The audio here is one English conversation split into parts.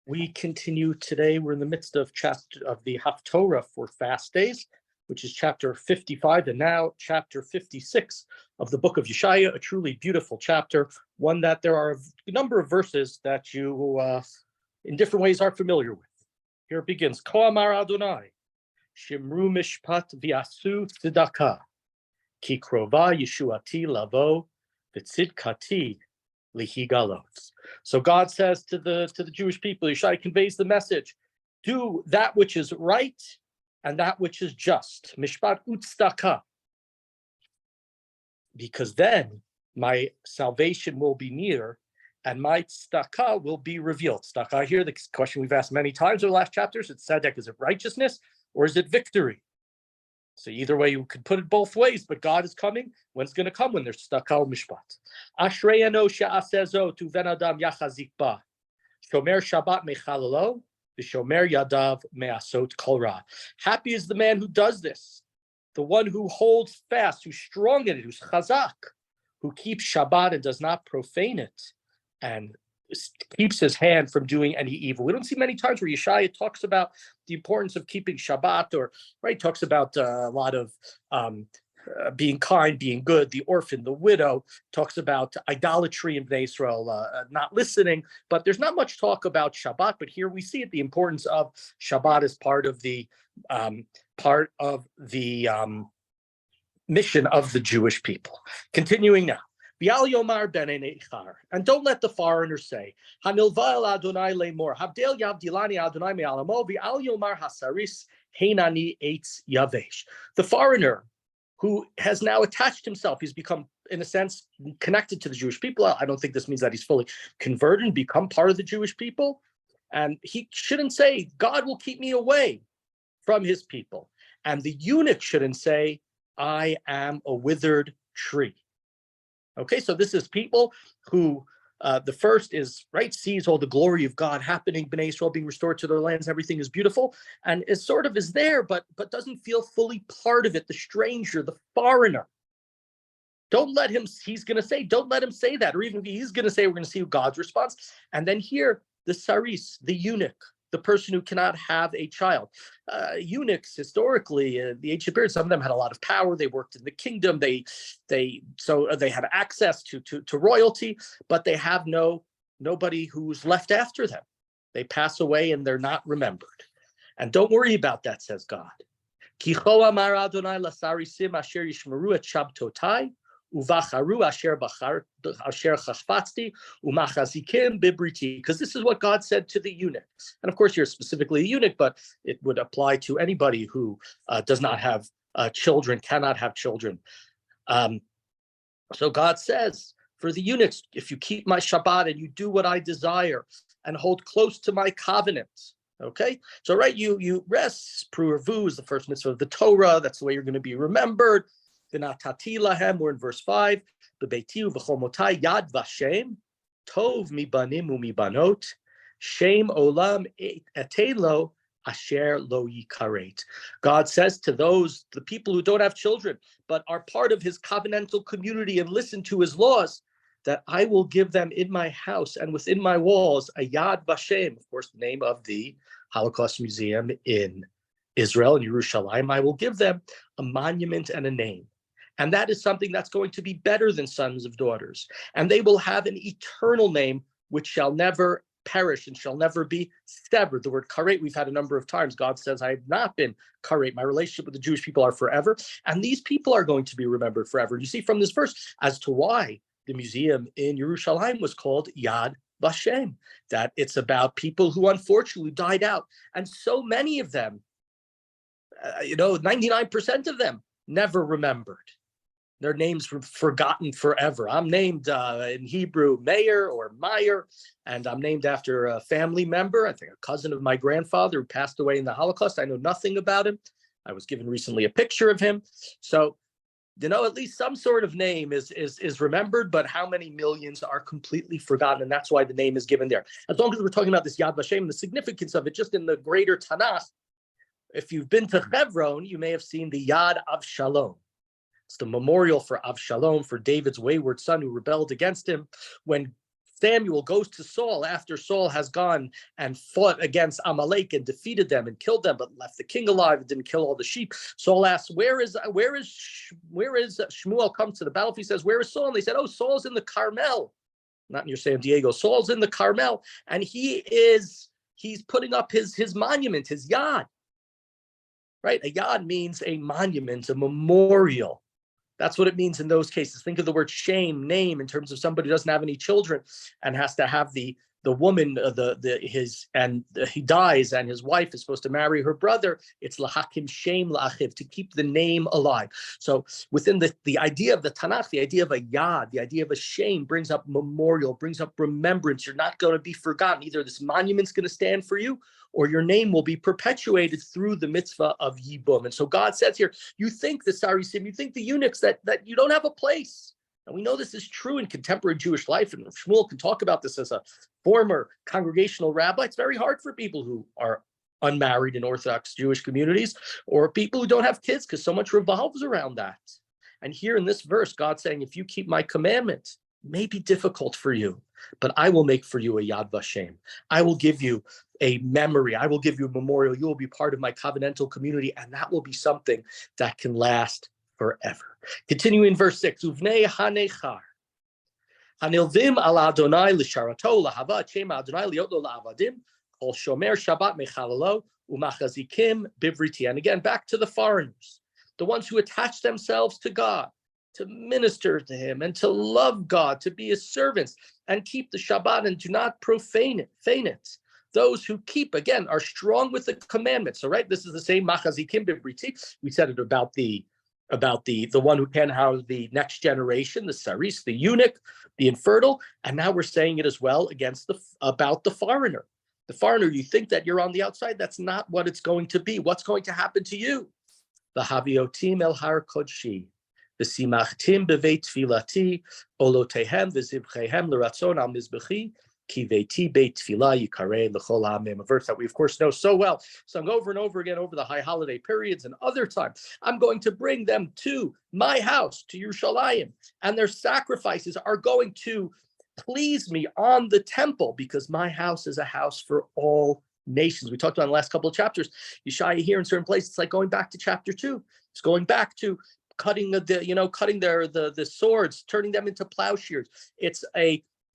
We continue today. We're in the midst of the Haftorah for fast days, which is chapter 55, and now chapter 56 of the book of Yeshayah, a truly beautiful chapter, one that there are a number of verses that you, in different ways, are familiar with. Here it begins, Ko amar Adonai, Shimru mishpat v'asu tzedakah, ki krova yeshuati lavo v'tzidkati lihigalos. So God says to the Jewish people, Yeshayah conveys the message, do that which is right and that which is just, mishpat u'tzedakah, because then my salvation will be near and my tzedakah will be revealed. Tzedakah here, the question we've asked many times in the last chapters, it's tzedek, is it righteousness or is it victory? So either way, you could put it both ways, but God is coming. When's going to come? When there's tzedakah mishpat. Ashreyano she'asezo tu ven adam yachazik ba. Shomer Shabbat mechalalo, v'shomer yadav me'asot kol ra. Happy is the man who does this, the one who holds fast, who's strong in it, who's chazak, who keeps Shabbat and does not profane it, and keeps his hand from doing any evil. We don't see many times where Yeshayah talks about the importance of keeping Shabbat, or talks about a lot of being kind, being good, the orphan, the widow, talks about idolatry in Bnei Israel, not listening, but there's not much talk about Shabbat. But here we see it, the importance of Shabbat as part of the mission of the Jewish people. Continuing now. And don't let the foreigner say, Adonai lemor, Havdel Yavdilani Adonai me'alamo, v'al yomar hasaris heinani eitz yavesh. The foreigner who has now attached himself, he's become, in a sense, connected to the Jewish people. I don't think this means that he's fully converted and become part of the Jewish people. And he shouldn't say, God will keep me away from his people. And the eunuch shouldn't say, I am a withered tree. Okay, so this is people who, the first is, sees all the glory of God happening, Bnei Israel being restored to their lands, everything is beautiful, and is there, but doesn't feel fully part of it, the stranger, the foreigner. Don't let him say that, or even if he's going to say, we're going to see God's response. And then here, the saris, the eunuch, the person who cannot have a child. Eunuchs, historically, the ancient period, some of them had a lot of power. They worked in the kingdom. They had access to royalty, but they have nobody who's left after them. They pass away and they're not remembered. And don't worry about that, says God. Kicho amar Adonai lasarisim asher yishmeru et shabtotai uvacharu asher chaftzti umachazikim bibriti, because this is what God said to the eunuch. And of course, you're specifically a eunuch, but it would apply to anybody who does not have children, cannot have children. So God says, for the eunuchs, if you keep my Shabbat and you do what I desire and hold close to my covenant, okay? So you rest, pru'ervu is the first mitzvah of the Torah. That's the way you're going to be remembered. V'natati lahem, we're in verse 5. B'beitiu v'chomotai yad vashem, tov mibanim umibanot, shem olam etelo asher lo yikaret. God says to the people who don't have children, but are part of his covenantal community and listen to his laws, that I will give them in my house and within my walls a Yad Vashem, of course, the name of the Holocaust Museum in Israel, in Yerushalayim. I will give them a monument and a name. And that is something that's going to be better than sons of daughters. And they will have an eternal name which shall never perish and shall never be severed. The word karet, we've had a number of times. God says, I have not been karet. My relationship with the Jewish people are forever. And these people are going to be remembered forever. You see from this verse as to why the museum in Yerushalayim was called Yad Vashem, that it's about people who unfortunately died out. And so many of them, 99% of them never remembered. Their names were forgotten forever. I'm named in Hebrew Meir or Meyer, and I'm named after a family member, I think a cousin of my grandfather who passed away in the Holocaust. I know nothing about him. I was given recently a picture of him. So, at least some sort of name is remembered, but how many millions are completely forgotten? And that's why the name is given there. As long as we're talking about this Yad Vashem, the significance of it just in the greater Tanakh, if you've been to Hebron, you may have seen the Yad Avshalom. It's the memorial for Avshalom, for David's wayward son who rebelled against him. When Samuel goes to Saul after Saul has gone and fought against Amalek and defeated them and killed them, but left the king alive and didn't kill all the sheep. Saul asks, where is Shmuel? Comes to the battlefield. He says, where is Saul? And they said, oh, Saul's in the Carmel, not in your San Diego. Saul's in the Carmel, and he's putting up his monument, his yad. Right? A yad means a monument, a memorial. That's what it means in those cases. Think of the word shame, name, in terms of somebody who doesn't have any children and has to have the woman, he dies and his wife is supposed to marry her brother. It's lahakim shame la'achiv, to keep the name alive. So within the idea of the Tanakh, the idea of a yad, the idea of a shame brings up memorial, brings up remembrance. You're not going to be forgotten. Either this monument's going to stand for you, or your name will be perpetuated through the mitzvah of Yibum. And so God says here, you think the Sarisim, you think the eunuchs that you don't have a place. And we know this is true in contemporary Jewish life, and Shmuel can talk about this as a former congregational rabbi. It's very hard for people who are unmarried in Orthodox Jewish communities, or people who don't have kids, because so much revolves around that. And here in this verse, God's saying, if you keep my commandments, it may be difficult for you, but I will make for you a Yad Vashem. I will give you a memory. I will give you a memorial. You will be part of my covenantal community, and that will be something that can last forever. Continuing in verse 6, Uvnei hanechar, hanilvim al Adonai l'sharato lahava shema Adonai liotlo la'avadim kol shomer Shabbat mechalalo umachazikim bivriti. And again, back to the foreigners, the ones who attach themselves to God, to minister to him and to love God, to be his servants and keep the Shabbat and do not profane it. Those who keep, again, are strong with the commandments. So, right, this is the same machazikim bivriti. We said it about the one who can house the next generation, the saris, the eunuch, the infertile, and now we're saying it as well about the foreigner. The foreigner, you think that you're on the outside. That's not what it's going to be. What's going to happen to you? The haviotim el har kodshi, the simachtim beveit tfilati, olotehem v'zivchehem l'ratzon al mizbechi. A verse that we of course know so well, sung over and over again over the high holiday periods and other times. I'm going to bring them to my house, to Yerushalayim, and their sacrifices are going to please me on the temple, because my house is a house for all nations. We talked about in the last couple of chapters. Yeshayah here in certain places, it's like going back to chapter 2. It's going back to cutting the swords, turning them into plowshares.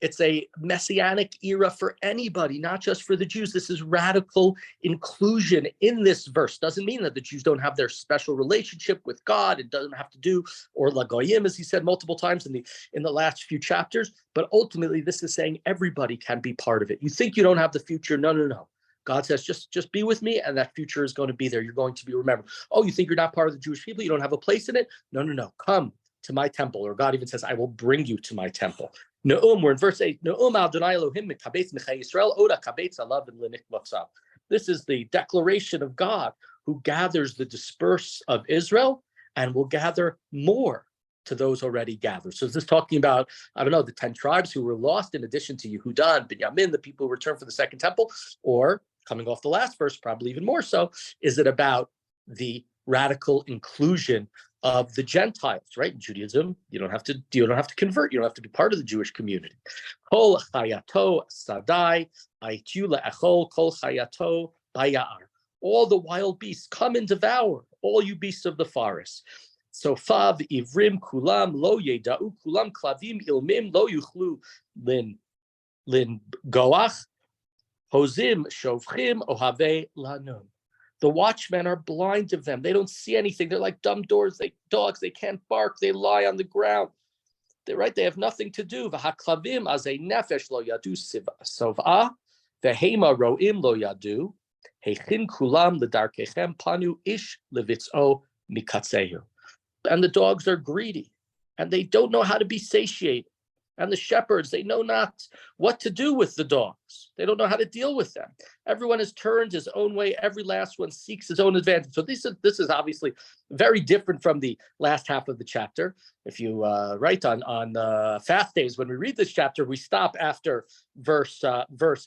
It's a messianic era for anybody, not just for the Jews. This is radical inclusion in this verse. Doesn't mean that the Jews don't have their special relationship with God. It doesn't have to do, or lagoyim, as he said multiple times in the last few chapters. But ultimately, this is saying everybody can be part of it. You think you don't have the future? No. God says, just be with me, and that future is going to be there. You're going to be remembered. Oh, you think you're not part of the Jewish people? You don't have a place in it? No. Come to my temple. Or God even says, I will bring you to my temple. Ne'um, we're in verse 8. Ne'um Adonai Elohim mikabetz mechei Yisrael oda kabetz alav v'linik v'tzav. This is the declaration of God, who gathers the dispersed of Israel and will gather more to those already gathered. So is this talking about, the 10 tribes who were lost, in addition to Yehuda and Binyamin, the people who returned for the second temple? Or, coming off the last verse, probably even more so, is it about the radical inclusion of the Gentiles, right? In Judaism, you don't have to convert. You don't have to be part of the Jewish community. Kol chayato sadai aitu le'echol kol chayato bayar. All the wild beasts come and devour, all you beasts of the forest. So fav ivrim kulam lo yeda'u kulam klavim ilmim lo yuchlu lin goach hozim shovchim ohave lanun. The watchmen are blind of them. They don't see anything. They're like dumb dogs. They can't bark. They lie on the ground. They have nothing to do. V'haklavim azei nefesh lo yadu sov'a v'hema ro'im lo yadu heichin kulam l'darkechem panu ish levitz'o mikatzehu. And the dogs are greedy, and they don't know how to be satiated. And the shepherds, they know not what to do with the dogs. They don't know how to deal with them. Everyone has turned his own way. Every last one seeks his own advantage. So this is obviously very different from the last half of the chapter. If you write on fast days, when we read this chapter, we stop after verse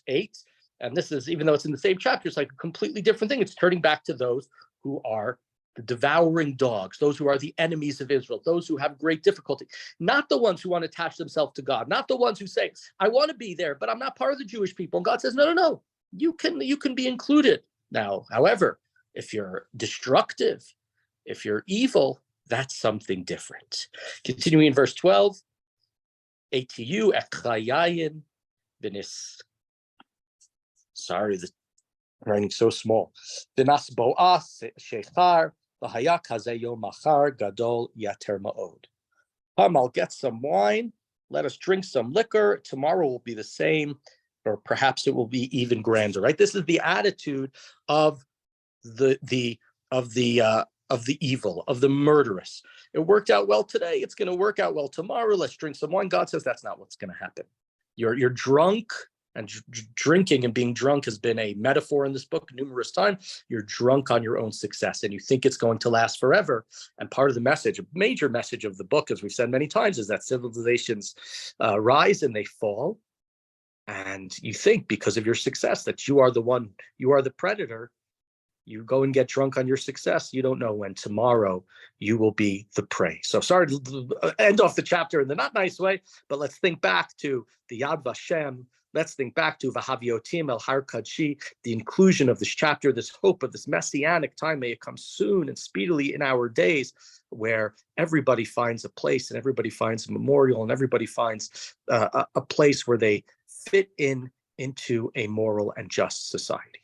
8. And this is, even though it's in the same chapter, it's like a completely different thing. It's turning back to those who are the devouring dogs, those who are the enemies of Israel, those who have great difficulty, not the ones who want to attach themselves to God, not the ones who say, I want to be there, but I'm not part of the Jewish people. And God says, no, no, no, you can be included. Now, however, if you're destructive, if you're evil, that's something different. Continuing in verse 12, ATU, Echayayin, Vinis. Sorry, the writing so small. Vinas Boas, Shechar, Lahaya Kazeyo Machar, Gadol Yater Ma'od. Come, I'll get some wine. Let us drink some liquor. Tomorrow will be the same, or perhaps it will be even grander. Right? This is the attitude of the evil, of the murderous. It worked out well today. It's going to work out well tomorrow. Let's drink some wine. God says that's not what's going to happen. You're drunk, and drinking and being drunk has been a metaphor in this book numerous times. You're drunk on your own success, and you think it's going to last forever. And part of the message, a major message of the book, as we've said many times, is that civilizations rise and they fall. And you think because of your success that you are the one, you are the predator. You go and get drunk on your success. You don't know when tomorrow you will be the prey. So sorry to end off the chapter in the not nice way, but let's think back to the Yad Vashem. Let's think back to Vahaviotim El Har Kadshi, the inclusion of this chapter, this hope of this messianic time. May it come soon and speedily in our days, where everybody finds a place and everybody finds a memorial and everybody finds a place where they fit into a moral and just society.